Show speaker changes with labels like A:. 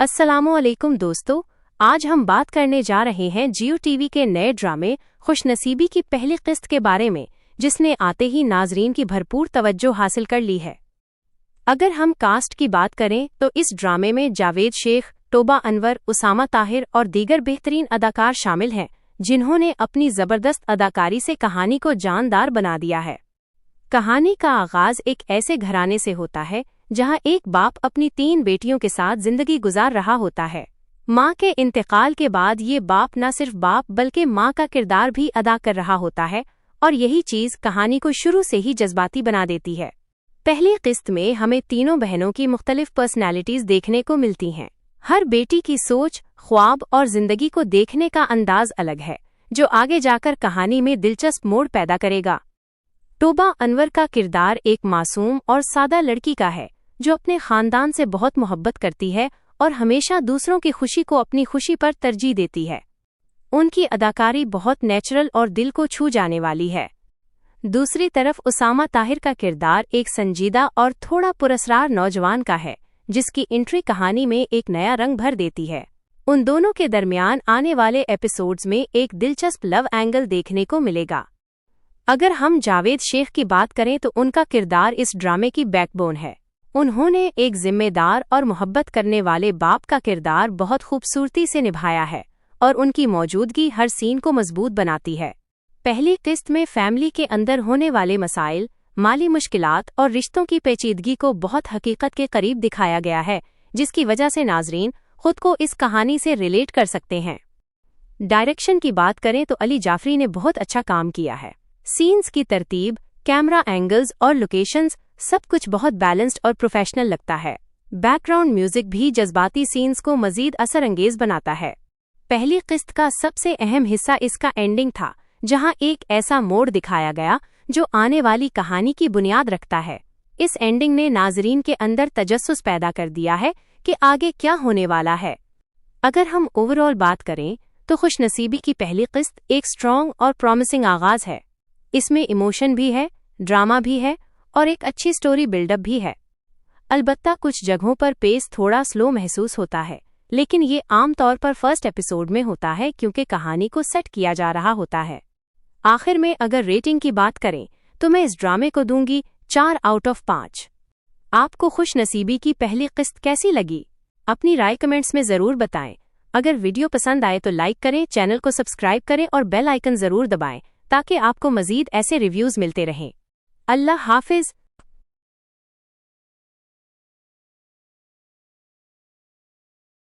A: अस्सलामुअलैकुम दोस्तों, आज हम बात करने जा रहे हैं जियो टीवी के नए ड्रामे खुशनसीबी की पहली किस्त के बारे में, जिसने आते ही नाजरीन की भरपूर तवज्जो हासिल कर ली है। अगर हम कास्ट की बात करें तो इस ड्रामे में जावेद शेख, तोबा अनवर, उसामा ताहिर और दीगर बेहतरीन अदाकार शामिल हैं, जिन्होंने अपनी जबरदस्त अदाकारी से कहानी को जानदार बना दिया है। कहानी का आगाज एक ऐसे घराने से होता है जहां एक बाप अपनी 3 बेटियों के साथ जिंदगी गुजार रहा होता है। मां के इंतकाल के बाद ये बाप न सिर्फ बाप बल्कि मां का किरदार भी अदा कर रहा होता है, और यही चीज कहानी को शुरू से ही जज्बाती बना देती है। पहली किस्त में हमें तीनों बहनों की मुख्तलिफ पर्सनैलिटीज देखने को मिलती हैं। हर बेटी की सोच, ख्वाब और जिंदगी को देखने का अंदाज अलग है, जो आगे जाकर कहानी में दिलचस्प मोड़ पैदा करेगा। तोबा अनवर का किरदार एक मासूम और सादा लड़की का है, जो अपने खानदान से बहुत मोहब्बत करती है और हमेशा दूसरों की खुशी को अपनी खुशी पर तरजीह देती है। उनकी अदाकारी बहुत नेचुरल और दिल को छू जाने वाली है। दूसरी तरफ उसामा ताहिर का किरदार एक संजीदा और थोड़ा पुरस्कार नौजवान का है, जिसकी एंट्री कहानी में एक नया रंग भर देती है। उन दोनों के दरमियान आने वाले एपिसोड्स में एक दिलचस्प लव एंगल देखने को मिलेगा। अगर हम जावेद शेख की बात करें तो उनका किरदार इस ड्रामे की बैकबोन है। उन्होंने एक जिम्मेदार और मोहब्बत करने वाले बाप का किरदार बहुत खूबसूरती से निभाया है, और उनकी मौजूदगी हर सीन को मजबूत बनाती है। पहली किस्त में फैमिली के अंदर होने वाले मसाइल, माली मुश्किलात और रिश्तों की पेचीदगी को बहुत हकीकत के करीब दिखाया गया है, जिसकी वजह से नाजरीन खुद को इस कहानी से रिलेट कर सकते हैं। डायरेक्शन की बात करें तो अली जाफरी ने बहुत अच्छा काम किया है। सीन्स की तरतीब, कैमरा एंगल्स और लोकेशंस सब कुछ बहुत बैलेंस्ड और प्रोफेशनल लगता है। बैकग्राउंड म्यूजिक भी जज्बाती सीन्स को मजीद असरअंगेज बनाता है। पहली किस्त का सबसे अहम हिस्सा इसका एंडिंग था, जहां एक ऐसा मोड़ दिखाया गया जो आने वाली कहानी की बुनियाद रखता है। इस एंडिंग ने नाजरीन के अंदर तजस्सुस पैदा कर दिया है कि आगे क्या होने वाला है। अगर हम ओवरऑल बात करें तो खुशनसीबी की पहली किस्त एक स्ट्रॉन्ग और प्रॉमिसिंग आगाज है। इसमें इमोशन भी है, ड्रामा भी है और एक अच्छी स्टोरी बिल्डअप भी है। अलबत्ता कुछ जगहों पर पेस थोड़ा स्लो महसूस होता है, लेकिन ये आम तौर पर फर्स्ट एपिसोड में होता है क्योंकि कहानी को सेट किया जा रहा होता है। आखिर में अगर रेटिंग की बात करें तो मैं इस ड्रामे को दूंगी 4 आउट ऑफ 5। आपको खुशनसीबी की पहली किस्त कैसी लगी? अपनी राय कमेंट्स में ज़रूर बताएं। अगर वीडियो पसंद आए तो लाइक करें, चैनल को सब्सक्राइब करें और बेल आइकन ज़रूर दबाएं, ताकि आपको मज़ीद ऐसे रिव्यूज़ मिलते रहें। अल्लाह हाफिज़।